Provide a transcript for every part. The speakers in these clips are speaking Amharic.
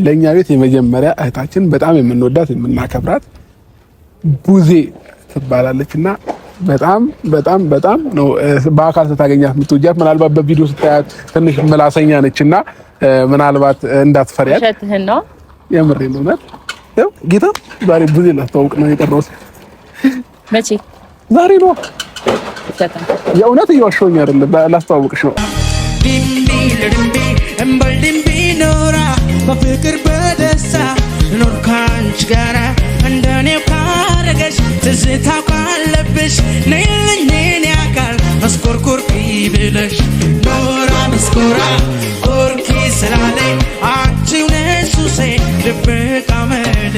ለኛ ቤት የመጀመሪያ እህታችን በጣም የምንወዳት የምናከብራት ቡዜ ትባላለችና በጣም ነው በአካል ስታገኛት የምትወጃት። ምናልባት በቪዲዮ ስታያት ትንሽ ምላሰኛ ነችና ምናልባት እንዳትፈሪያት። ሸትህን ነው የምሬን ነው ማለት ያው ጌታ ዛሬ ቡዜ ላስተዋውቅ ነው የጠራሁት። መቼ? ዛሬ ነው። የእውነት እየዋሸሁኝ አይደለም፣ ላስተዋውቅሽ ነው። በፍቅር በደስታ ኖር ካንቺ ጋራ እንደኔው ካረገሽ ትዝታ ካለብሽ ነይልኝ እኔ አካል መስኮርኮርኪ ብለሽ ኖራ መስኮራ ኦርኪ ስላለኝ አንቺው ነሽ ሱሴ ድብቅ አመሌ።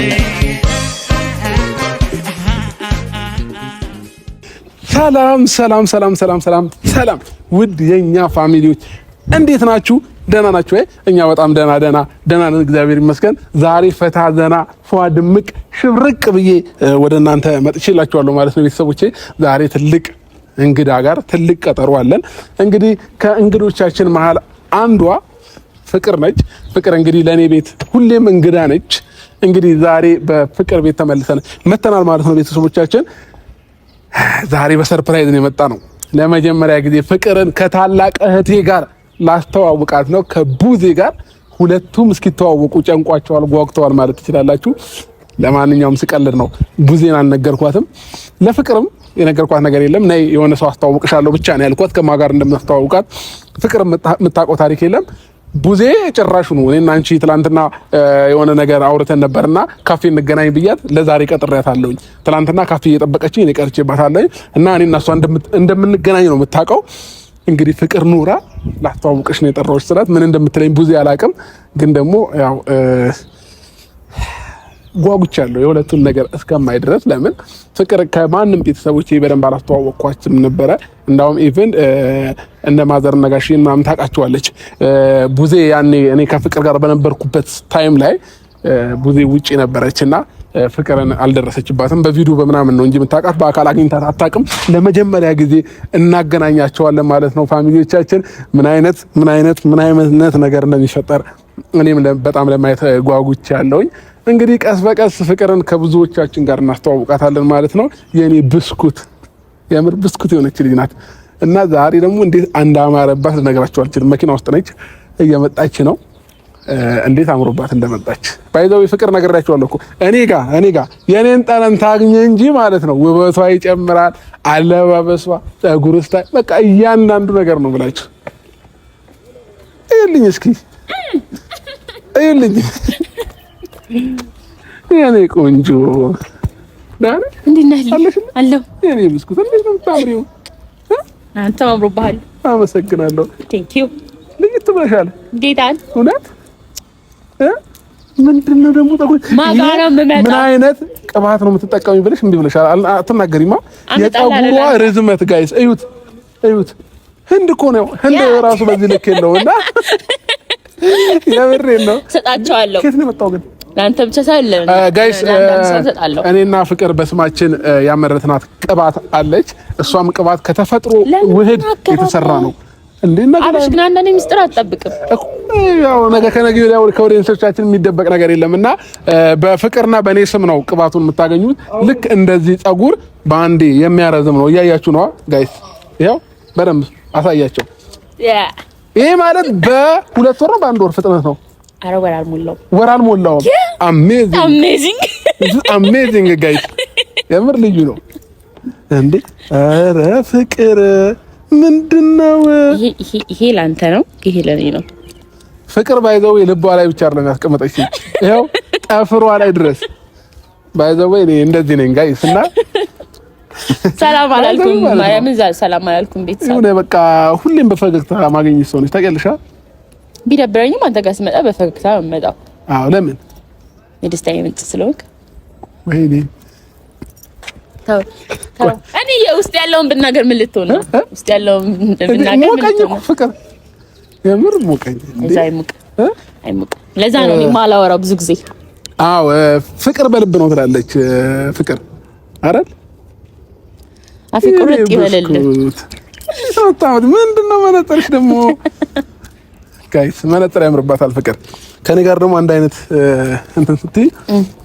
ሰላም ውድ የኛ ፋሚሊዎች እንዴት ናችሁ? ደህና ናችሁ ወይ? እኛ በጣም ደህና ነን፣ እግዚአብሔር ይመስገን። ዛሬ ፈታ ዘና ፏ ድምቅ ሽብርቅ ብዬ ወደ እናንተ መጥቼላችኋለሁ ማለት ነው ቤተሰቦቼ። ዛሬ ትልቅ እንግዳ ጋር ትልቅ ቀጠሮ አለን። እንግዲህ ከእንግዶቻችን መሀል አንዷ ፍቅር ነች። ፍቅር እንግዲህ ለኔ ቤት ሁሌም እንግዳ ነች። እንግዲህ ዛሬ በፍቅር ቤት ተመልሰን መተናል ማለት ነው ቤተሰቦቻችን። ዛሬ በሰርፕራይዝ ነው የመጣ ነው። ለመጀመሪያ ጊዜ ፍቅርን ከታላቅ እህቴ ጋር ላስተዋውቃት ነው፣ ከቡዜ ጋር። ሁለቱም እስኪተዋወቁ ጨንቋቸዋል፣ ጓጉተዋል ማለት ትችላላችሁ። ለማንኛውም ስቀልድ ነው፣ ቡዜን አልነገርኳትም። ለፍቅርም የነገርኳት ነገር የለም። ነይ የሆነ ሰው አስተዋውቅሻለሁ ብቻ ነው ያልኳት። ከማን ጋር እንደምታስተዋውቃት ፍቅር የምታውቀው ታሪክ የለም። ቡዜ ጭራሹ ነው። እኔና አንቺ ትላንትና የሆነ ነገር አውርተን ነበርና ካፌ እንገናኝ ብያት ለዛሬ ቀጥሬያታለሁኝ። ትላንትና ካፌ እየጠበቀችኝ እኔ ቀርቼባታለሁ እና እኔና እሷ እንደምንገናኝ ነው የምታውቀው። እንግዲህ ፍቅር ኑራ ላስተዋውቅሽ ነው የጠራሁሽ ስላት ምን እንደምትለኝ ቡዜ አላውቅም፣ ግን ደግሞ ያው ጓጉቻለሁ የሁለቱን ነገር እስከማይ ድረስ። ለምን ፍቅር ከማንም ቤተሰቦቼ በደንብ አላስተዋወቅኳችም ነበረ። እንዳውም ኢቭን እንደ ማዘር ነጋሽ ምናምን ታውቃቸዋለች። ቡዜ ያኔ እኔ ከፍቅር ጋር በነበርኩበት ታይም ላይ ቡዜ ውጪ ነበረችና ፍቅርን አልደረሰችባትም። በቪዲዮ በምናምን ነው እንጂ የምታውቃት በአካል አግኝታት አታውቅም። ለመጀመሪያ ጊዜ እናገናኛቸዋለን ማለት ነው ፋሚሊዎቻችን። ምን አይነት ነገር እንደሚፈጠር እኔም በጣም ለማየት ጓጉቻለሁኝ። እንግዲህ ቀስ በቀስ ፍቅርን ከብዙዎቻችን ጋር እናስተዋውቃታለን ማለት ነው። የኔ ብስኩት የምር ብስኩት የሆነች ልጅ ናት እና ዛሬ ደግሞ እንዴት እንዳማረባት ልነግራችሁ አልችልም። መኪና ውስጥ ነች፣ እየመጣች ነው። እንዴት አምሮባት እንደመጣች ባይዘው ፍቅር ነግሬያችኋለሁ እኮ እኔ ጋ የኔን ጠረን ታግኘ እንጂ ማለት ነው። ውበቷ ይጨምራል፣ አለባበሷ፣ ፀጉር ስታይል፣ በቃ እያንዳንዱ ነገር ነው ብላችሁ እዩልኝ። እስኪ እዩልኝ የኔ ቆንጆ ዳን እንዴት ነህ? አለሁ የኔ ብስኩት እንዴት ነው የምታምሪው? አንተ አምሮብሃል። አመሰግናለሁ። ቴንክ ዩ። ልጅት ብለሻል ጌታን እውነት ምንድነው ደግሞ ፀጉር ምን አይነት ቅባት ነው የምትጠቀሚው ብለሽ እንዲህ ብለሻል። አትናገሪማ። የፀጉሯ ርዝመት ጋይስ እዩት። ህንድ እኮ ነው። ህንድ ራሱ በዚህ ልክ የለውና የምሬን ነው። ሰጣቸዋለሁ። ከየት ነው የመጣው ግን? ለአንተ ብቻ ሳይሆን ጋይስ እኔና ፍቅር በስማችን ያመረትናት ቅባት አለች። እሷም ቅባት ከተፈጥሮ ውህድ የተሰራ ነው። እንዴና አብሽ ግን አንዳንዴ ሚስጥር አትጠብቅም ያው ነገ ከነገ ወዲያ ከኦዲየንሶቻችን የሚደበቅ ነገር የለምና በፍቅርና በኔ ስም ነው ቅባቱን የምታገኙት። ልክ እንደዚህ ፀጉር በአንዴ የሚያረዝም ነው። እያያችሁ ነው ጋይስ። ይሄው በደንብ አሳያቸው። ይሄ ማለት በሁለት ወር ነው በአንድ ወር ፍጥነት ነው። አረ ወር አልሞላውም። አሜዚንግ ጋይስ፣ የምር ልዩ ነው እንዴ! አረ ፍቅር ምንድነው? ይሄ ላንተ ነው፣ ይሄ ለኔ ነው። ፍቅር ባይዘው ልቧ ላይ ብቻ አይደለም ያስቀመጠች፣ ይሄው ጠፍሯ ላይ ድረስ ባይዘው። እኔ እንደዚህ ነኝ ጋይስ እና ሰላም አላልኩም ማርያምን፣ ሰላም አላልኩም ቤተሰብ። ይሁን በቃ ሁሌም በፈገግታ ማግኘት ሰው ነች ታውቂያለሽ። ቢደብረኝም አንተ ጋር ስመጣ በፈገግታ መጣው። አዎ ለምን? የደስታዬ ምንጭ ስለሆንክ። ወይኔ ታው እኔ ውስጥ ያለውን ብናገር ምን ልትሆን ነው? ውስጥ ያለውን ብናገር ምን ልትሆን ነው? ፍቅር የምር ሞቀኝ እንዴ? አይሞቅ። ለዛ ነው እኔ ማላወራው ብዙ ጊዜ። አዎ ፍቅር በልብ ነው ትላለች ፍቅር አይደል? አፍቅሩት ይበልልህ። ምንድነው መነጠርሽ ደግሞ? ጋይስ መነጽር ያምርባታል ፍቅር። ከኔ ጋር ደግሞ አንድ አይነት እንትን ስትይ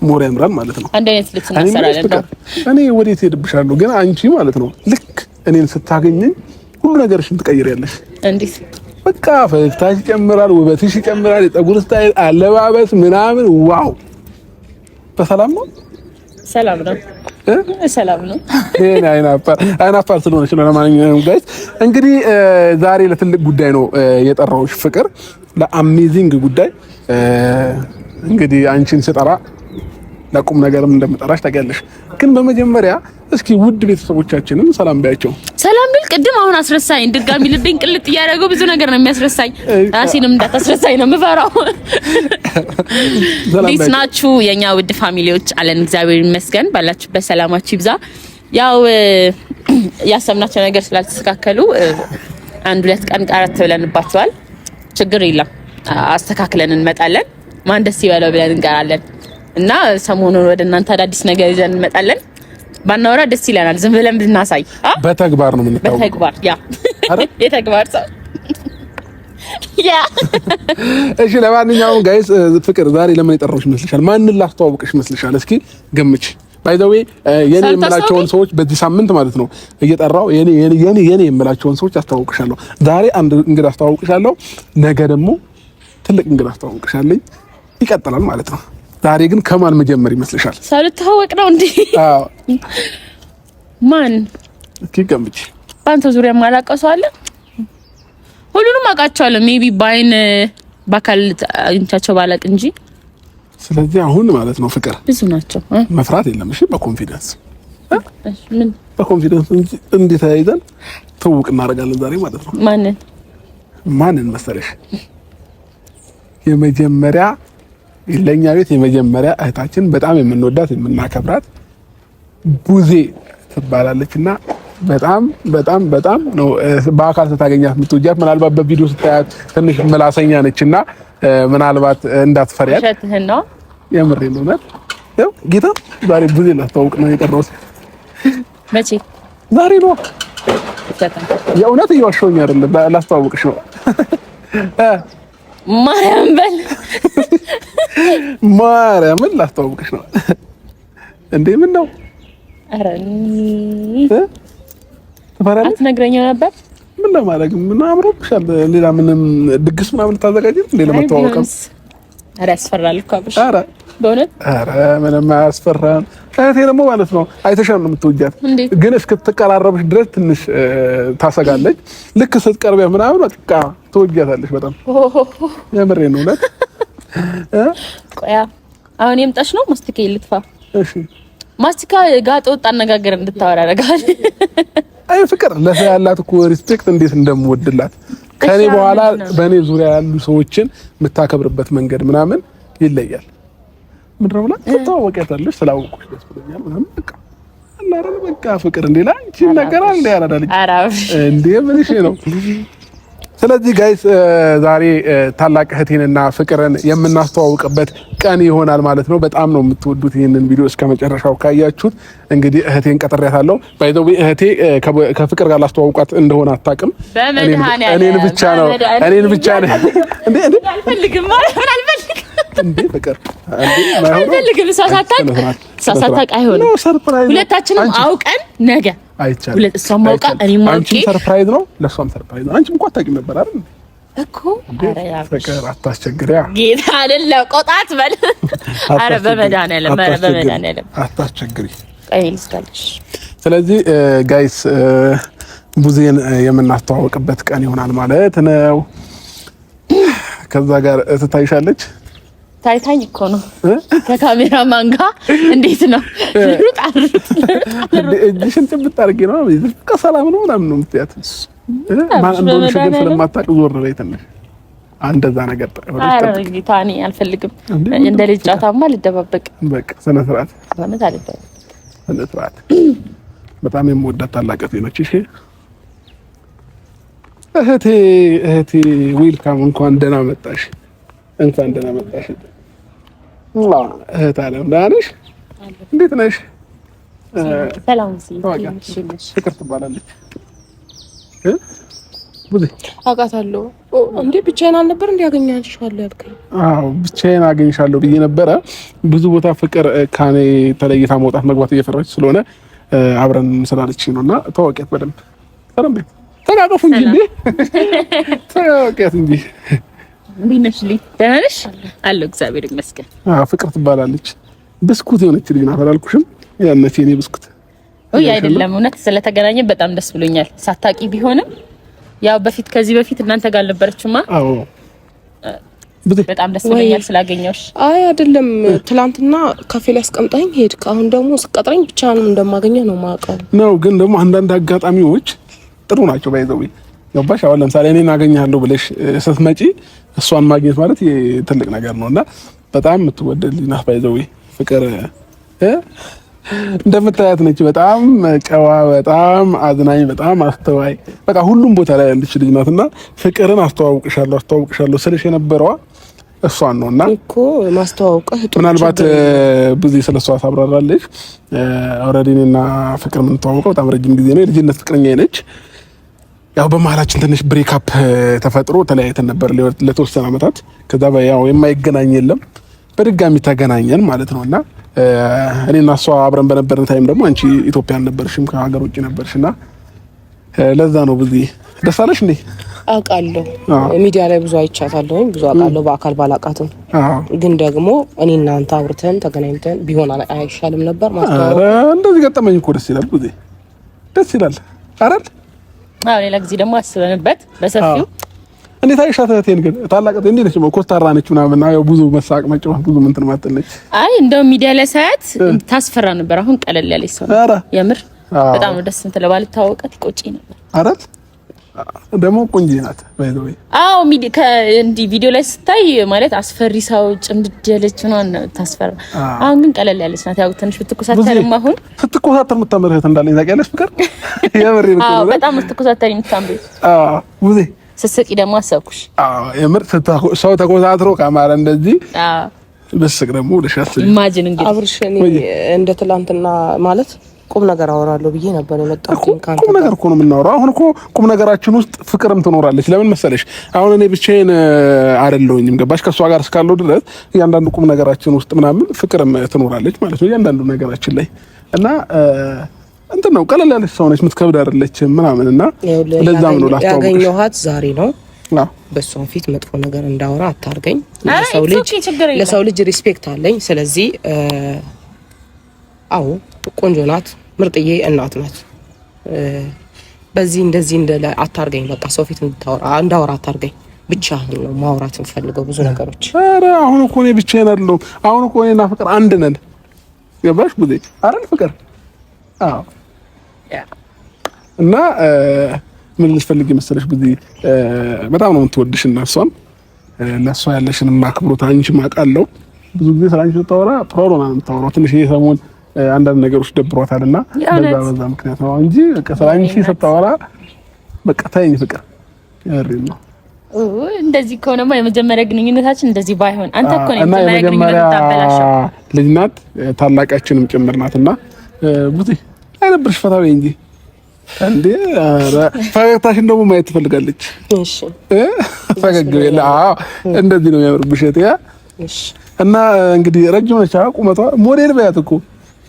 ሞር ያምራል ማለት ነው። አንድ አይነት ልብስ እናሰራለን። እኔ ወዴት ሄድብሻለሁ? ግን አንቺ ማለት ነው ልክ እኔን ስታገኘኝ ሁሉ ነገርሽን ትቀይሪያለሽ። እንዴት? በቃ ፈገግታሽ ይጨምራል፣ ውበትሽ ይጨምራል፣ የፀጉር ስታይል፣ አለባበስ ምናምን ዋው። በሰላም ነው? ሰላም ነው። ሰላም ነው። እኔ አይናፋር ስለሆነች ነው። ለማንኛውም ጋይስ እንግዲህ ዛሬ ለትልቅ ጉዳይ ነው የጠራሁሽ ፍቅር፣ ለአሜዚንግ ጉዳይ። እንግዲህ አንቺን ስጠራ ለቁም ነገርም እንደምጠራሽ ታውቂያለሽ። ግን በመጀመሪያ እስኪ ውድ ቤተሰቦቻችንን ሰላም ባያቸው። ሰላም ብል ቅድም አሁን አስረሳኝ። ድጋሚ ልቤን ቅልጥ እያደረገው ብዙ ነገር ነው የሚያስረሳኝ። ራሴንም እንዳታስረሳኝ ነው የምፈራው። እንዴት ናችሁ የኛ ውድ ፋሚሊዎች? አለን እግዚአብሔር ይመስገን። ባላችሁበት ሰላማችሁ ይብዛ። ያው ያሰብናቸው ነገር ስላልተስተካከሉ 1-2 ቀን ቀረት ብለንባቸዋል። ችግር የለም አስተካክለን እንመጣለን። ማን ደስ ይበለው ብለን እንቀራለን እና ሰሞኑን ወደ እናንተ አዳዲስ ነገር ይዘን እንመጣለን። ባናወራ ደስ ይለናል። ዝም ብለን ብናሳይ በተግባር ነው የምንታወቀው። በተግባር ያ የተግባር ሰው ያ። እሺ ለማንኛውም ጋይስ ፍቅር ዛሬ ለምን የጠራሁሽ ይመስልሻል? ማንን ላስተዋውቅሽ ይመስልሻል? እስኪ ገምች። ባይ ዘ ዌይ የኔ የምላቸውን ሰዎች በዚህ ሳምንት ማለት ነው እየጠራው የኔ የምላቸውን ሰዎች አስተዋውቅሻለሁ። ዛሬ አንድ እንግዳ አስተዋውቅሻለሁ፣ ነገ ደግሞ ትልቅ እንግዳ አስተዋውቅሻለሁ። ይቀጥላል ማለት ነው። ዛሬ ግን ከማን መጀመር ይመስልሻል? ሳልተዋወቅ ነው እንዴ? አዎ። ማን? እስኪ ገምጪ። ባንተ ዙሪያ ማላውቀው ሰው አለ? ሁሉንም አውቃቸዋለሁ። ሜቢ ባይን በአካል አግኝቻቸው ባላቅ እንጂ። ስለዚህ አሁን ማለት ነው ፍቅር ብዙ ናቸው። መፍራት የለም። እሺ በኮንፊደንስ ምን በኮንፊደንስ እንዴት ተያይዘን ትውውቅ እናደርጋለን ዛሬ ማለት ነው። ማንን መሰለሽ? የመጀመሪያ ለኛ ቤት የመጀመሪያ እህታችን በጣም የምንወዳት የምናከብራት ቡዜ ትባላለችና በጣም ነው በአካል ስታገኛት የምትወጃት። ምናልባት በቪዲዮ ስታያት ትንሽ ምላሰኛ ነችና ምናልባት እንዳትፈሪያት። ሸትህን ነው የምሬን ነው። ያው ጌታ ዛሬ ቡዜ ላስተዋውቅ ነው የቀረሁት። መቼ? ዛሬ ነው። የእውነት እየዋሸሁኝ አይደለም፣ ላስተዋውቅሽ ነው። ማርያም በል ማርያምን ላስተዋውቅሽ ነው እንዴ? ምን ነው? ኧረ ተፈራለች። አትነግረኝ ነበር? ምን ለማድረግ ምን አምሮብሻል? ሌላ ምንም ድግስ ምናምን ታዘጋጅም እንዴ ለመተዋወቅም? ኧረ ያስፈራል እኮ አብሽ። ኧረ በእውነት ኧረ ምንም አያስፈራም። እህቴ ደግሞ ማለት ነው አይተሻል ነው የምትወጃት፣ ግን እስክትቀራረብሽ ድረስ ትንሽ ታሰጋለች። ልክ ስትቀርቢያ ምናምን በቃ ትወጃታለሽ በጣም። የምሬን ነው እውነት። ቆያ አሁን የምጣሽ ነው ማስቲካ ልጥፋ። እሺ ማስቲካ ጋጥ ወጥ አነጋገር እንድታወራ ያደርጋል። አይ ፍቅር ለሰው ያላት እኮ ሪስፔክት እንዴት እንደምወድላት ከኔ በኋላ በእኔ ዙሪያ ያሉ ሰዎችን የምታከብርበት መንገድ ምናምን ይለያል። ምንድነው ብላ ተዋወቂያታለሽ? ስላወቁሽ ደስ ብሎኛል ምናምን በቃ አላረም በቃ ፍቅር እንዴ ላንቺ ነገራል እንዴ ያራዳልኝ እንዴ ምንሽ ነው? ስለዚህ ጋይስ ዛሬ ታላቅ እህቴንና ፍቅርን የምናስተዋውቅበት ቀን ይሆናል ማለት ነው። በጣም ነው የምትወዱት ይሄንን ቪዲዮ እስከ መጨረሻው ካያችሁት። እንግዲህ እህቴን ቀጥሬያታለሁ። ባይ ዘ ዌይ እህቴ ከፍቅር ጋር ላስተዋውቃት እንደሆነ አታውቅም። እኔን ብቻ ነው እንዴ አልፈልግም ማለት አልፈልግም እንዴ ፍቅር እንዴ አልፈልግም። ሳሳታቅ አይሆንም። ሁለታችንም አውቀን ነገ አይቻልም። ሁለት እሷም አውቃ እኔም አውቄ አንቺም ሰርፕራይዝ ነው ለሷም ሰርፕራይዝ ነው። አንቺም እኮ አታውቂም ነበር አይደል እኮ። ኧረ ያ ፍቅር አታስቸግሪያ ጌታ አይደለም ቆጣት በል። ኧረ በመድኃኒዓለም አታስቸግሪ። ቀይ ልስካልሽ። ስለዚህ ጋይስ ቡዜን የምናስተዋወቅበት ቀን ይሆናል ማለት ነው። ከዛ ጋር ትታይሻለች። ታይታኝ እኮ ነው ከካሜራማን ጋር እንዴት ነው እጅሽን ጭብጥ አድርጌ ነው ከሰላም ነው ምናምን ነው የምትያት። ማን እንደሆነ ግን ስለማታውቅ ዞር በይ ትንሽ እንደዛ ነገር ታኒ አልፈልግም። እንደ ልጅ ጫታማ ልደባበቅ በቃ ስነ ስርዓት ማለት አልደባበቅ ስነ ስርዓት። በጣም የምወዳት ታላቅ እህቴ ነች። እሺ እህቴ ዌልካም፣ እንኳን ደህና መጣሽ። እንኳን ደህና መጣሽ እህት አለም። ደህና ነሽ? እንዴት ነሽ? ሰላም ፍቅር ትባላለች። ብዙ አውቃታለሁ እንዴ ብቻዬን አልነበር እንዴ ያገኛልሻለሁ ያልከኝ? አዎ ብቻዬን አገኝሻለሁ ብዬ ነበረ። ብዙ ቦታ ፍቅር ካኔ ተለይታ መውጣት መግባት እየፈራች ስለሆነ አብረን ስላለችኝ ነውና ተዋወቂያት በደንብ ሰላም በይ። ተቃቀፉ እንጂ ተዋወቂያት እንጂ። እንዴት ነሽ? ደህና ነሽ? አለሁ እግዚአብሔር ይመስገን። ፍቅር ትባላለች። ብስኩት የሆነች ልጅ ናት አላልኩሽም? ያነች የኔ ብስኩት። ወይ አይደለም፣ እውነት ስለተገናኘን በጣም ደስ ብሎኛል። ሳታቂ ቢሆንም ያው በፊት ከዚህ በፊት እናንተ ጋር አልነበረችማ? አዎ በጣም ደስ ብሎኛል ስላገኘሁሽ። አይ አይደለም፣ ትላንትና ካፌ ላይ አስቀምጣኝ ሄድክ። አሁን ደግሞ ስቀጥረኝ ብቻህን እንደማገኘህ ነው የማውቀው። ነው ግን ደግሞ አንዳንድ አጋጣሚዎች ጥሩ ናቸው። ባይዘው ገባሽ? አሁን ለምሳሌ እኔን አገኛለሁ ብለሽ ስትመጪ እሷን ማግኘት ማለት ትልቅ ነገር ነውና በጣም የምትወደድ ልጅ ናት። ባይዘው ፍቅር እንደምታያት ነች። በጣም ጨዋ፣ በጣም አዝናኝ፣ በጣም አስተዋይ፣ በቃ ሁሉም ቦታ ላይ ያለች ልጅ ናትና ፍቅርን አስተዋውቅሻለሁ ስልሽ የነበረዋ እሷን ነውና እኮ ማስተዋወቅህ ምናልባት ብዙ ስለሷ ታብራራለች። ኦልሬዲ እኔና ፍቅር የምንተዋወቀው በጣም ረጅም ጊዜ ነው። የልጅነት ፍቅረኛዬ ነች። ያው በመሀላችን ትንሽ ብሬክ አፕ ተፈጥሮ ተለያይተን ነበር ለተወሰነ ዓመታት። ከዛ ያው የማይገናኝ የለም በድጋሚ ተገናኘን ማለት ነውና እኔና እሷ አብረን በነበርን ታይም ደግሞ አንቺ ኢትዮጵያ አልነበርሽም፣ ከሀገር ውጭ ነበርሽና ለዛ ነው ብዙ ደስ አለሽ እንዴ? አውቃለሁ። ሚዲያ ላይ ብዙ አይቻታለሁ፣ ብዙ አውቃለሁ። በአካል ባላቃትም ግን ደግሞ እኔ እና አንተ አብርተን ተገናኝተን ቢሆን አይሻልም ነበር? ማስተዋወቅ እንደዚህ ገጠመኝ እኮ ደስ ይላል። ብዙ ደስ ይላል አይደል? አዎ ሌላ ጊዜ ደግሞ አስበንበት በሰፊው እንዴት አይሻት እህቴን ግን ታላቀት እንዴት ነች? ኮስታራ ነች ምናምን እና ያው ብዙ መሳቅ መጫወት ብዙ እንትን ማጥለች። አይ እንደው ሚዲያ ላይ ሳያት ታስፈራ ነበር። አሁን ቀለል ያለች ሰው የምር በጣም ነው ደስ እንትን ለባል ታወቀት ቆጪ ነበር አይደል? ደግሞ ቆንጆ ናት ባይዘው። አዎ እንዲህ ቪዲዮ ላይ ስታይ ማለት አስፈሪ ሰው ጭምድድ ያለች ነው ታስፈራ። አሁን ግን ቀለል ያለች ናት። ያው ትንሽ ብትኮሳተርም አሁን ስትኮሳተር የምታመርህ እንዳለኝ ታውቂያለሽ ፍቅር የምር ነው። አዎ በጣም ስትኮሳተር የምታምሪ። አዎ ብዙ ስስቂ ደግሞ አሰብኩሽ። አዎ የምር ሰው ተኮሳትሮ ካማረ እንደዚህ በስቅ ደግሞ ለሻስ ኢማጂን እንግዲህ አብርሽ እንደ ትላንትና ማለት ቁም ነገር አወራለሁ ብዬ ነበር የመጣሁት። ቁም ነገር እኮ ነው የምናወራው። አሁን እኮ ቁም ነገራችን ውስጥ ፍቅርም ትኖራለች። ለምን መሰለሽ? አሁን እኔ ብቻዬን አይደለሁኝም ገባሽ? ከሷ ጋር እስካለው ድረስ እያንዳንዱ ቁም ነገራችን ውስጥ ምናምን ፍቅርም ትኖራለች ማለት ነው እያንዳንዱ ነገራችን ላይ እና እንትን ነው ቀለል ያለች ሰው ነች፣ የምትከብድ አይደለችም ምናምን እና ለዛም ነው ላስተዋወቅሽ ያገኘኋት ዛሬ ነው። በሷን ፊት መጥፎ ነገር እንዳወራ አታርገኝ። ለሰው ልጅ ሪስፔክት አለኝ። ስለዚህ አዎ ቆንጆ ናት፣ ምርጥዬ እናት ናት። በዚህ እንደዚህ እንደለ አታርገኝ። በቃ ሰው ፊት እንዳወራ አታርገኝ። ብቻ ነው ማውራት እንፈልገው ብዙ ነገሮች። ኧረ አሁን እኮ እኔ ብቻዬን አይደለሁም። አሁን እኮ እኔና ፍቅር አንድ ነን ገባሽ? ብዙ አይደል ፍቅር? አዎ እና ምን ልትፈልጊ መሰለሽ? ብዙ በጣም ነው የምትወድሽ እና እሷም ለእሷ ያለሽን አክብሮት አንቺም አውቃለሁ። ብዙ ጊዜ ስለ አንቺ ስታወራ ፕሮሮ ነው የምታወራው። ትንሽ ይሄ ሰሞን አንዳንድ ነገሮች ደብሯታልና በዛ ምክንያት ነው እንጂ በቃ ስለ አንቺ ስታወራ በቃ ታይኝ ፍቅር ያሪም ነው። እንደዚህ ከሆነማ የመጀመሪያ ግንኙነታችን እንደዚህ ባይሆን አንተ እኮ ነው የመጀመሪያ ግንኙነት ታበላሽው። ልጅ ናት ታላቃችንም ጭምር ናትና ብዙ አይነብርሽ ፈታ በይ እንጂ እንዴ ፈገግታሽን ደግሞ ማየት ትፈልጋለች። እሺ ፈገግ በይላ። አዎ እንደዚህ ነው የሚያምርብሽ እህቴ። እሺ እና እንግዲህ ረጅም ነች ቁመቷ። ሞዴል በያት እኮ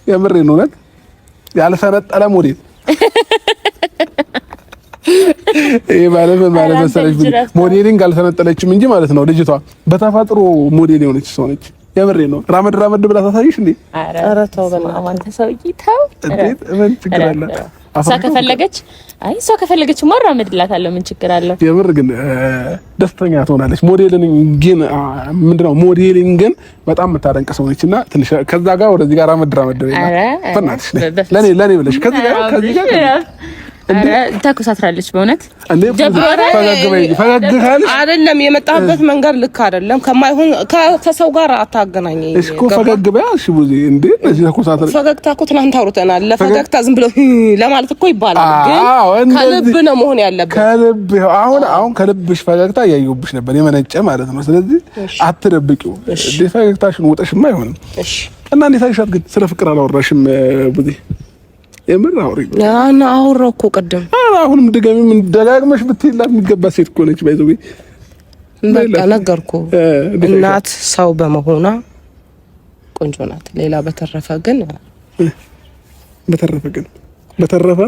የምሬን ነው። ያልሰነጠለ ሞዴል ይሄ ማለት መሰለሽ ሞዴሊንግ አልሰነጠለችም እንጂ ማለት ነው ልጅቷ በተፈጥሮ ሞዴል የሆነች ሰው ነች። የምሬን ነው። ራመድ ብላ ታሳይሽ እንዴ? ኧረ ተው በእናትህ አንተ ሰውዬ ተው። እንዴት ምን ችግር አለ? እሷ ከፈለገች ማራመድላታለሁ። ምን ችግር አለው? የምር ግን ደስተኛ ትሆናለች። ሞዴሊንግ ግን ምንድነው? ሞዴሊንግ ግን በጣም የምታደንቅ ሰው ነችና ትንሽ ከዛ ጋር ወደዚህ ጋር ራመድ በእናትሽ ለኔ ብለሽ ከዚህ ጋር ተኮሳትራለች በእውነት አይደለም። የመጣበት መንገድ ልክ አይደለም። ከማይሆን ከሰው ጋር አታገናኘኝ እኮ ፈገግ በያ። እሺ ቡዚ እንዴ እዚህ ተኮሳትራ ፈገግታ እኮ ትናንት አውርተናል። ለፈገግታ ዝም ብሎ ለማለት እኮ ይባላል፣ ግን ከልብ ነው መሆን ያለበት። ከልብ አሁን ከልብሽ ፈገግታ እያየሁብሽ ነበር የመነጨ ማለት ነው። ስለዚህ አትደብቂው እንዴ ፈገግታሽን ወጠሽማ አይሆንም። እሺ እና እንዴት አይሻት ግን ስለ ፍቅር አላወራሽም ቡዚ? የምር አውሪ እና አውራው እኮ ቀደም አሁንም ድጋሚ ምን ደጋግመሽ ብትይላት የሚገባ ሴት እኮ ነች። ባይዘው በቃ ነገርኩ። እናት ሰው በመሆኗ ቆንጆ ናት። ሌላ በተረፈ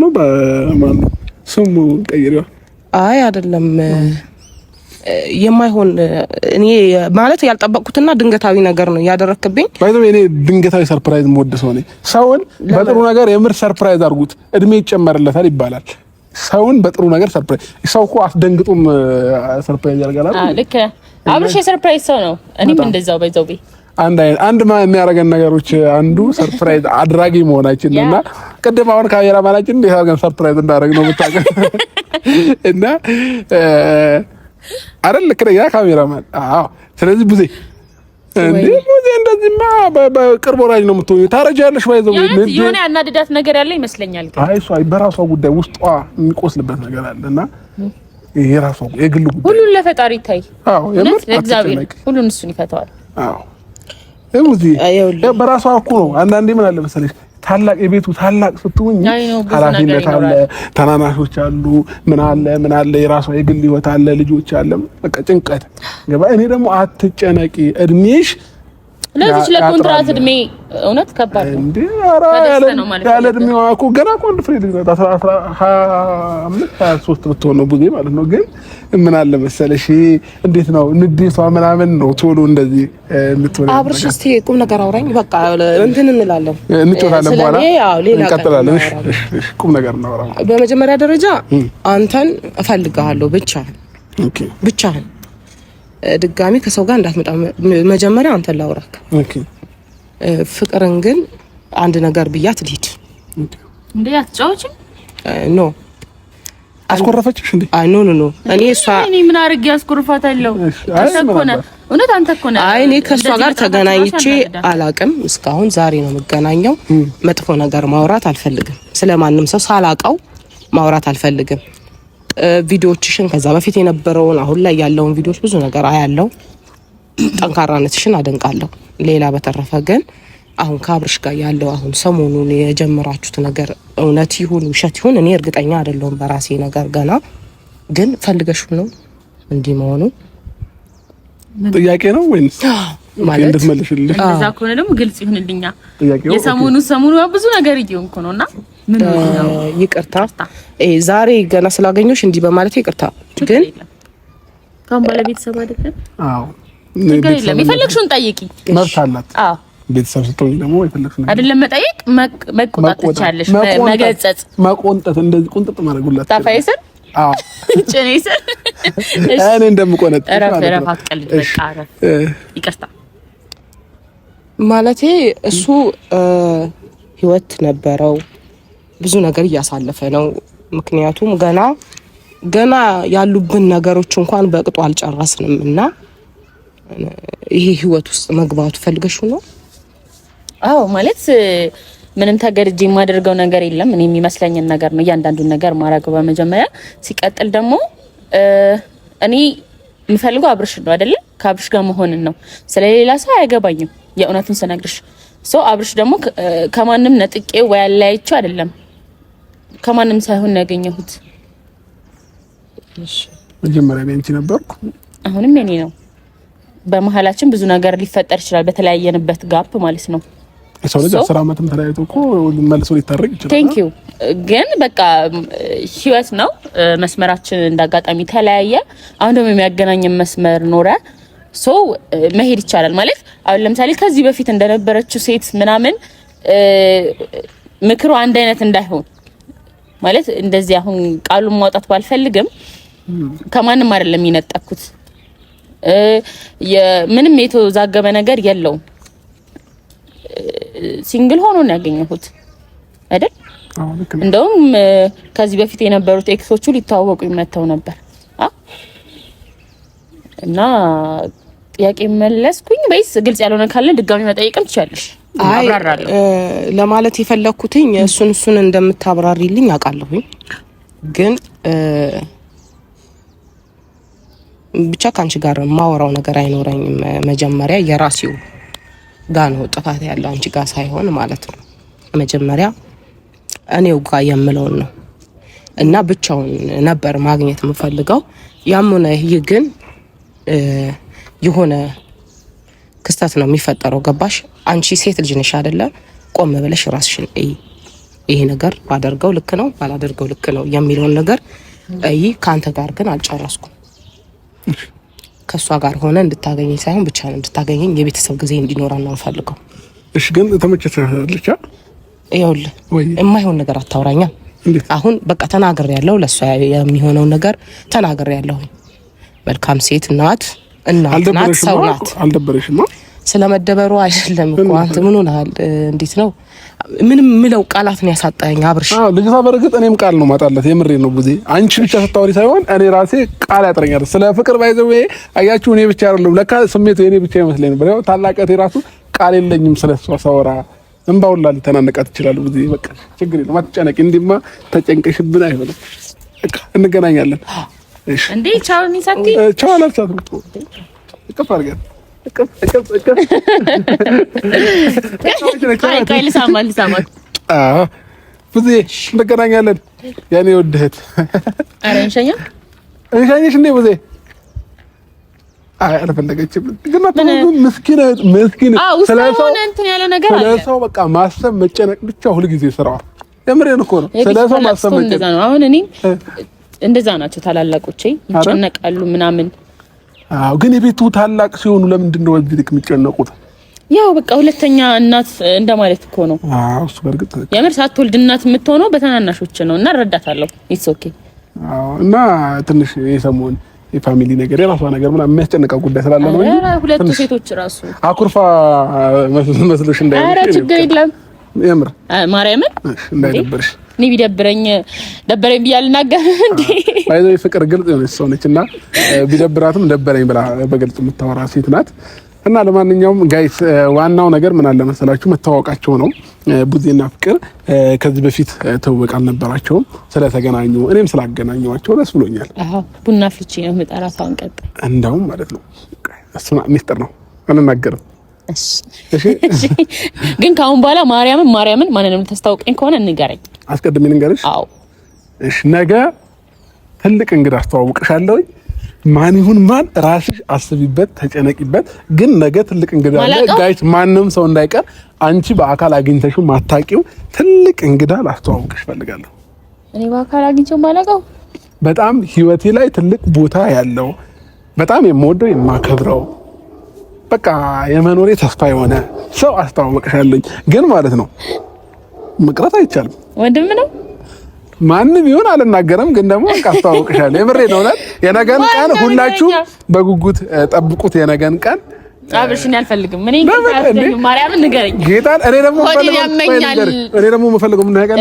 ነው በማን ስሙ ቀይሪዋ። አይ አይደለም የማይሆን እኔ ማለት ያልጠበቅኩትና ድንገታዊ ነገር ነው ያደረክብኝ። ባይዘው እኔ ድንገታዊ ሰርፕራይዝ ሞድ ሰው ነኝ። ሰውን በጥሩ ነገር የምር ሰርፕራይዝ አድርጉት እድሜ ይጨመርለታል ይባላል። ሰውን በጥሩ ነገር ሰርፕራይዝ ሰው እኮ አስደንግጦም ሰርፕራይዝ ያደርጋል። ልክ አብርሽ የሰርፕራይዝ ሰው ነው። እኔም እንደዛው ባይዘው አንድ የሚያደርገን ነገሮች አንዱ ሰርፕራይዝ አድራጊ መሆናችን ነውና ቅድም አሁን ካሜራ ማናችን እንዴት አድርገን ሰርፕራይዝ እንዳደረግ ነው የምታውቀው እና አይደል ልክ ነኝ ካሜራማን። አዎ ስለዚህ ብዙ እንደዚህማ በቅርብ ወራጅ ነው የምትሆኚው። ታረጃለሽ ባይዘው የሆነ ያናድዳት ነገር ያለ ይመስለኛል። አይ እሷ በራሷ ጉዳይ ውስጧ የሚቆስልበት ነገር አለና ይሄ ራሷ የግል ጉዳይ ሁሉን ለፈጣሪ ይታይ። አዎ ለእግዚአብሔር ሁሉን እሱን ይፈታዋል። አዎ በራሷ እኮ ነው። አንዳንዴ ምን አለ መሰለሽ ታላቅ የቤቱ ታላቅ ስትሆኝ ኃላፊነት አለ፣ ታናናሾች አሉ፣ ምን አለ የራሷ የግል ህይወት አለ፣ ልጆች አለ፣ በቃ ጭንቀት ገባ። እኔ ደግሞ አትጨነቂ እድሜሽ ለዚህ ለኮንትራት እድሜ እውነት ከባድ ነው እንዴ? ያለ እድሜዋ እኮ ገና እኮ አንድ ፍሬ ልጅ ነው 23 ብትሆን ነው ብዙ ማለት ነው። ግን ምን አለ መሰለሽ እንዴት ነው ንዴቷ ምናምን ነው ቶሎ እንደዚህ ልትሆን። አብርሽ እስቲ ቁም ነገር አውራኝ በቃ እንትን እንላለን እንጮታለን በኋላ እንቀጥላለን። እሺ ቁም ነገር እናወራ። በመጀመሪያ ደረጃ አንተን እፈልግሃለሁ ብቻህን ድጋሚ ከሰው ጋር እንዳትመጣ። መጀመሪያ አንተ ላውራክ። ኦኬ ፍቅርን ግን አንድ ነገር ብያት ልሂድ። እንዴ አትጫወችም? ኖ አስቆረፈችሽ እንዴ? አይ ኖ እኔ ምን አድርጌ አስቆርፋታለሁ? እውነት አንተ እኮ ነህ። አይ እኔ ከሷ ጋር ተገናኝቼ አላቅም እስካሁን። ዛሬ ነው የምገናኘው። መጥፎ ነገር ማውራት አልፈልግም። ስለማንም ሰው ሳላቀው ማውራት አልፈልግም። ቪዲዮዎችሽን ከዛ በፊት የነበረውን አሁን ላይ ያለውን ቪዲዮዎች ብዙ ነገር አያለው። ጠንካራነትሽን አደንቃለሁ። ሌላ በተረፈ ግን አሁን ከአብርሽ ጋር ያለው አሁን ሰሞኑን የጀመራችሁት ነገር እውነት ይሁን ውሸት ይሁን እኔ እርግጠኛ አይደለሁም በራሴ ነገር ገና። ግን ፈልገሽው ነው እንዲህ መሆኑ ጥያቄ ነው ወይስ ማለት እንድትመልሽልኝ? እንደዛ ከሆነ ደግሞ ግልጽ ይሁንልኛ። የሰሞኑ ብዙ ነገር እየሆንኩ ነውና ምን ነው ይቅርታ ዛሬ ገና ስላገኘሁሽ እንዲህ በማለት ይቅርታ። ግን ካም ባለቤተሰብ አይደለም? አዎ ነገር የለም። የፈለግሽውን ጠይቂ መብት አላት። አዎ ቤተሰብ ስትሆኚ ደግሞ የፈለግሽውን አይደለም መጠየቅ መቆጣት ትቻለሽ፣ መገጸጽ፣ መቆንጠጥ እንደዚህ ቁንጥጥ ማድረጉላት ታፋይሰን አዎ ጭኔሰን እኔ እንደምቆነጥ ረፋት ቀልድ በቃ አረፍ ይቅርታ ማለቴ እሱ ህይወት ነበረው ብዙ ነገር እያሳለፈ ነው። ምክንያቱም ገና ያሉብን ነገሮች እንኳን በቅጡ አልጨረስንም እና ይሄ ህይወት ውስጥ መግባቱ ፈልገሽው ነው? አዎ ማለት ምንም ተገርጄ የማደርገው ነገር የለም። እኔ የሚመስለኝን ነገር ነው እያንዳንዱን ነገር ማረገው በመጀመሪያ። ሲቀጥል ደግሞ እኔ የምፈልገው አብርሽ ነው አይደለ? ከአብርሽ ጋር መሆንን ነው። ስለሌላ ሰው አያገባኝም የእውነቱን ስነግርሽ። አብርሽ ደግሞ ከማንም ነጥቄ ወይ አለያይቼው አይደለም፣ ከማንም ሳይሆን ነው ያገኘሁት። እሺ መጀመሪያ ላይ እንት ነበርኩ፣ አሁንም የኔ ነው። በመሀላችን ብዙ ነገር ሊፈጠር ይችላል፣ በተለያየንበት ጋፕ ማለት ነው። ሰው ልጅ 10 ዓመትም ተለያይቶ እኮ መልሶ ሊታረቅ ይችላል። ቴንክ ዩ። ግን በቃ ህይወት ነው። መስመራችን እንዳጋጣሚ ተለያየ። አሁን ደግሞ የሚያገናኘን መስመር ኖረ። መሄድ ይቻላል ማለት አሁን ለምሳሌ ከዚህ በፊት እንደነበረችው ሴት ምናምን ምክሩ አንድ አይነት እንዳይሆን ማለት እንደዚህ አሁን ቃሉን ማውጣት ባልፈልግም ከማንም አይደለም የነጠቅኩት። ምንም የተዛገበ ነገር የለውም። ሲንግል ሆኖ ነው ያገኘሁት አይደል? እንደውም ከዚህ በፊት የነበሩት ኤክሶቹ ሊተዋወቁ ይመተው ነበር እና ጥያቄ መለስኩኝ ወይስ ግልጽ ያልሆነ ካለ ድጋሚ መጠየቅም ትችያለሽ? አብራራለሁ ለማለት የፈለኩትኝ እሱን እንደምታብራሪልኝ አውቃለሁኝ። ግን ብቻ ካንቺ ጋር ማወራው ነገር አይኖረኝም። መጀመሪያ የራሴው ጋር ነው ጥፋት ያለው አንቺ ጋር ሳይሆን ማለት ነው። መጀመሪያ እኔው ጋር የምለውን ነው እና ብቻውን ነበር ማግኘት የምፈልገው። ያም ሆነ ይህ ግን የሆነ ክስተት ነው የሚፈጠረው። ገባሽ? አንቺ ሴት ልጅ ነሽ አይደለ? ቆም ብለሽ ራስሽን ይሄ ነገር ባደርገው ልክ ነው ባላደርገው ልክ ነው የሚለውን ነገር ካንተ ጋር ግን አልጨረስኩም። ከሷ ጋር ሆነ እንድታገኘኝ ሳይሆን ብቻ ነው እንድታገኘኝ የቤተሰብ ጊዜ እንዲኖረን ነው ፈልገው። እሺ ግን ተመቸተልቻ? ይኸውልህ የማይሆን ነገር አታውራኛ። አሁን በቃ ተናገር ያለው ለሷ የሚሆነው ነገር ተናገር ያለው። መልካም ሴት ናት፣ እናት ናት፣ ሰው ናት። አልደበረሽማ? ስለመደበሩ አይደለም እኮ አንተ ምን ሆነሃል? እንዴት ነው ምንም ምለው ቃላት ነው ያሳጣኝ አብርሽ። ልጅቷ በርግጥ እኔም ቃል ነው ማጣላት። የምሬ ነው ቡዜ። አንቺ ብቻ ስታወሪ ሳይሆን እኔ ራሴ ቃል ያጥረኛል ስለ ፍቅር። ባይዘው አያችሁ እኔ ብቻ አይደለም ለካ ስሜቱ የኔ ብቻ ይመስለኝ ነበር። ያው ታላቀቴ ራሱ ቃል የለኝም ስለሷ ሳወራ እንባውላ ሊተናነቃት ይችላል ቡዜ። በቃ ችግር የለም አትጨነቂ። እንዲማ ተጨንቀሽብን አይሆንም። በቃ እንገናኛለን። እሺ እንዴ ቻው ሚሳቲ ቻው አላልቻት ነው እከፍ አድርገን ብዙ እንገናኛለን ያኔ ወደህት። ኧረ እንሸኝሽ እንዴ ብዙ? አይ አልፈለገችም። ግን ምስኪን ስለሰው በቃ ማሰብ መጨነቅ ብቻ ሁልጊዜ ስራዋ። የምሬን እኮ ነው። ስለሰው ማሰብ መጨነቅ ነው። አሁን እኔ እንደዛ ናቸው ታላላቆቼ፣ ይጨነቃሉ ምናምን። አዎ ግን የቤቱ ታላቅ ሲሆኑ ለምንድን ነው እዚህ ልክ የሚጨነቁት? ያው በቃ ሁለተኛ እናት እንደማለት እኮ ነው። አዎ እሱ በርግጥ የምር ሳትወልድ እናት የምትሆነው በተናናሾች ነው እና እረዳታለሁ። ኢትስ ኦኬ። አዎ እና ትንሽ የሰሞን የፋሚሊ ነገር የራሷ ነገር ምናምን የሚያስጨንቀው ጉዳይ ስላለ ነው። ሁለቱ ሴቶች ራሱ አኩርፋ መስሎሽ እንዳይሆን። ኧረ ችግር የለም የምር ማርያምን እንዳይደብርሽ። እኔ ቢደብረኝ ደበረኝ ብዬ አልናገር እንዴ? ባይዘው ፍቅር ግልጽ የሆነች ሰው ነችና ቢደብራትም ደበረኝ ብላ በግልጽ የምታወራ ሴት ናት። እና ለማንኛውም ጋይስ ዋናው ነገር ምን አለ መሰላችሁ መታወቃቸው ነው። ቡዜና ፍቅር ከዚህ በፊት ተውበቅ አልነበራቸውም። ስለተገናኙ እኔም ስላገናኘዋቸው ደስ ብሎኛል። አዎ ቡና ፍልቼ ነው የምጠራት። አሁን ቀጥ እንደውም ማለት ነው እሱ ሚስጥር ነው አንናገርም። እሺ ግን ካሁን በኋላ ማርያምን ማንንም ተስታውቀኝ ከሆነ እንገረኝ። አስቀድሜ ልንገርሽ? አዎ እሺ። ነገ ትልቅ እንግዳ አስተዋውቅሻለሁ። ማን ይሁን ማን ራስሽ አስቢበት፣ ተጨነቂበት። ግን ነገ ትልቅ እንግዳ አለ ጋይስ፣ ማንንም ሰው እንዳይቀር። አንቺ በአካል አግኝተሽው ማታቂው ትልቅ እንግዳ ላስተዋውቅሽ ፈልጋለሁ። እኔ በአካል አግኝቼው ማላውቀው በጣም ህይወቴ ላይ ትልቅ ቦታ ያለው በጣም የምወደው የማከብረው በቃ የመኖሬ ተስፋ የሆነ ሰው አስተዋውቅሻለሁ። ግን ማለት ነው መቅረት አይቻልም። ወንድም ነው ማንም ይሁን አልናገርም። ግን ደግሞ አስተዋውቅሻለሁ። የምሬ ነው። የነገን ቀን ሁላችሁ በጉጉት ጠብቁት። የነገን ቀን አብርሽን አልፈልግም። ምን ማርያምን ንገረኝ ጌታን። እኔ ደግሞ የምፈልገው ምን ነገር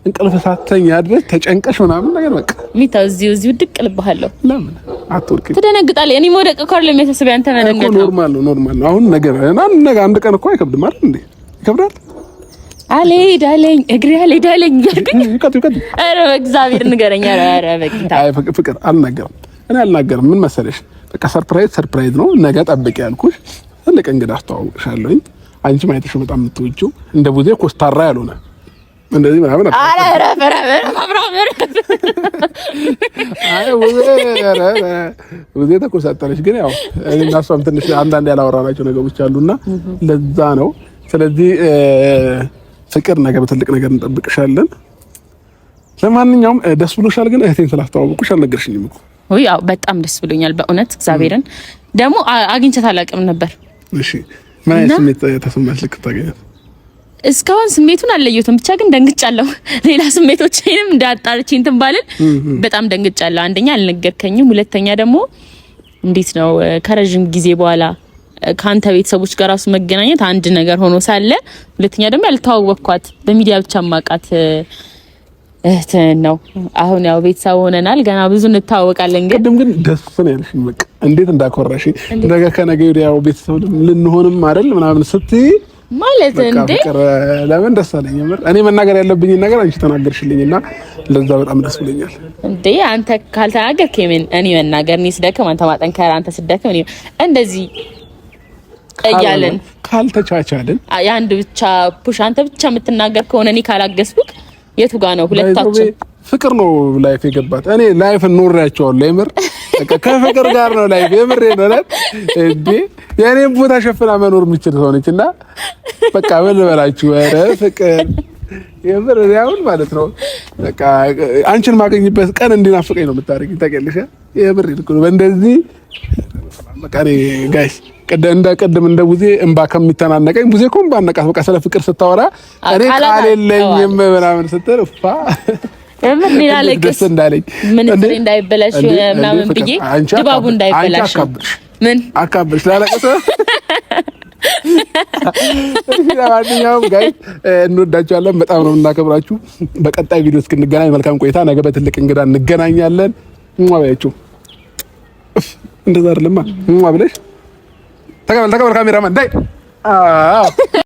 እንቅልፍ ሳትተኛ አድረሽ ተጨንቀሽ ምናምን ነገር በቃ ሚታው እዚሁ ድቅ ልብሃለሁ። ለምን አትወርቂ? ትደነግጣለህ። እኔ መውደቅ እኮ አይደለም የሚያሳስበኝ አንተ መደንገጥ ነው። ኖርማል ነው። አሁን ነገር አንድ ቀን እኮ አይከብድም አይደል እንዴ? ይከብዳል። አልሄዳለኝ እግሬ አልሄዳለኝ ያልኩኝ። ኧረ በእግዚአብሔር ንገረኝ። ኧረ በጌታ አይ ፍቅር አልናገርም። ምን መሰለሽ በቃ ሰርፕራይዝ ነው። ነገ ጠብቂ ያልኩሽ ትልቅ እንግዳ አስተዋውቅሻለሁ። አንቺ ማየትሽ በጣም የምትወጪው እንደ ቡዜ ኮስታራ ያልሆነ እንደዚህ ምናምን ቡዜ ተኮሳተረሽ። ግን ያው እኔና እሷም ትንሽ አንዳንድ ያላወራናቸው ነገሮች አሉና ለዛ ነው። ስለዚህ ፍቅር ነገ በትልቅ ነገር እንጠብቅሻለን። ለማንኛውም ደስ ብሎሻል? ግን እህቴን ስላስተዋወቁሽ አልነገርሽኝም እኮ። ያው በጣም ደስ ብሎኛል በእውነት እግዚአብሔርን። ደግሞ አግኝቻት አላውቅም ነበር። እሺ ምን አይነት ስሜት ተሰማሽ ልክ ታገኛት? እስካሁን ስሜቱን አልለየሁትም፣ ብቻ ግን ደንግጫለሁ። ሌላ ስሜቶችንም እንዳጣርቼ እንትን ባልን በጣም ደንግጫለሁ። አንደኛ አልነገርከኝም፣ ሁለተኛ ደግሞ እንዴት ነው ከረጅም ጊዜ በኋላ ካንተ ቤተሰቦች ጋር ራሱ መገናኘት አንድ ነገር ሆኖ ሳለ፣ ሁለተኛ ደግሞ ያልተዋወቅኳት በሚዲያ ብቻ ማቃት እህት ነው። አሁን ያው ቤተሰብ ሆነናል፣ ገና ብዙ እንተዋወቃለን። ግን ደስ ነው ያልሽኝ። በቃ እንዴት እንዳኮራሽ ነገ ከነገ ወዲያ ያው ቤተሰብ ልንሆንም አይደል ምናምን ስትይ ማለት እንዴ ለምን ደስ አለኝ። እኔ መናገር ያለብኝ ነገር አንቺ ተናገርሽልኝና ለዛ በጣም ደስ ብሎኛል። እንዴ አንተ ካልተናገርክ እኔ መናገር እኔ ስደክም አንተ ማጠንከር፣ አንተ ስደክም እኔ እንደዚህ እያለን ካልተቻቻልን የአንድ ብቻ ፑሽ አንተ ብቻ የምትናገር ከሆነ እኔ ካላገስኩክ የቱ ጋር ነው ሁለታችን? ፍቅር ነው ላይፍ የገባት። እኔ ላይፍ ኖሬያቸዋለሁ የምር ከፍቅር ጋር ነው ላይፍ የምር ነው እንዴ የኔን ቦታ ሸፍና መኖር የምችል ሰው ነች። እና በቃ ምን ልበላችሁ፣ ኧረ ፍቅር የምር ያውን ማለት ነው። በቃ አንቺን ማገኝበት ቀን እንዲናፍቀኝ ነው የምታደርጊኝ ታውቂያለሽ። የምር ይልኩ እንደዚህ በቃ ጋይስ ቅድም እንደ ቡዜ እንባ ከሚተናነቀኝ ቡዜ እኮ እንባ ነቃት። በቃ ስለ ፍቅር ስታወራ እኔ ቃል የለኝም ምናምን ስትል ምን ይላለቅስ እንዳለኝ ምን እንዳይበላሽ ምናምን ብዬ ድባቡ እንዳይበላሽ ምን አካብርሽ ላለቅስ። ለማንኛውም ጋይስ እንወዳችኋለን፣ በጣም ነው እናከብራችሁ። በቀጣይ ቪዲዮ እስክንገናኝ መልካም ቆይታ። ነገ በትልቅ እንግዳ እንገናኛለን። ሙአባያችሁ እንደዛ አይደለማ ሙአ ብለሽ ተቀበል ካሜራማን ዳይ